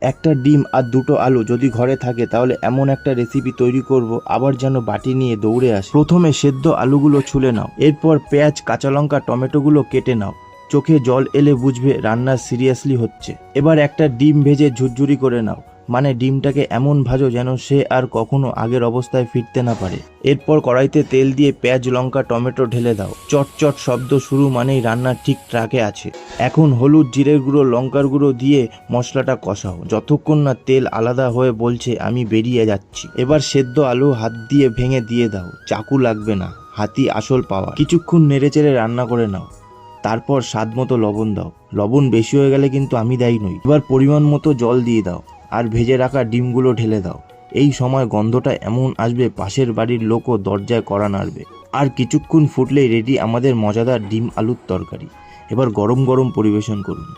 একটা ডিম আর দুটো আলু যদি ঘরে থাকে তাহলে এমন একটা রেসিপি তৈরি করব আবার যেন বাটি নিয়ে দৌড়ে আসে। প্রথমে সেদ্ধ আলুগুলো ছুলে নাও, এরপর পেঁয়াজ, কাঁচা লঙ্কা, টমেটোগুলো কেটে নাও। চোখে জল এলে বুঝবে রান্না সিরিয়াসলি হচ্ছে। এবার একটা ডিম ভেজে ঝুরঝুরি করে নাও, মানে ডিমটাকে এমন ভাজো যেন সে আর কখনো আগের অবস্থায় ফিরতে না পারে। এরপর কড়াইতে তেল দিয়ে পেঁয়াজ, লঙ্কা, টমেটো ঢেলে দাও। চটচট শব্দ শুরু মানেই রান্না ঠিক ট্র্যাকে আছে। এখন হলুদ, জিরের গুঁড়ো, লঙ্কার গুঁড়ো দিয়ে মশলাটা কষাও যতক্ষণ না তেল আলাদা হয়ে বলছে আমি বেরিয়ে যাচ্ছি। এবার সেদ্ধ আলু হাত দিয়ে ভেঙে দিয়ে দাও, চাকু লাগবে না, হাতি আসল পাওয়া। কিছুক্ষণ নেড়েচেড়ে রান্না করে নাও, তারপর স্বাদ মতো লবণ দাও। লবণ বেশি হয়ে গেলে কিন্তু আমি দায়ী নই। এবার পরিমাণ মতো জল দিয়ে দাও আর ভেজে রাখা ডিমগুলো ঢেলে দাও। এই সময় গন্ধটা এমন আসবে পাশের বাড়ির লোকও দরজায় কড়া নাড়বে। আর কিছুক্ষণ ফুটলেই রেডি আমাদের মজাদার ডিম আলুর তরকারি। এবার গরম গরম পরিবেশন করুন।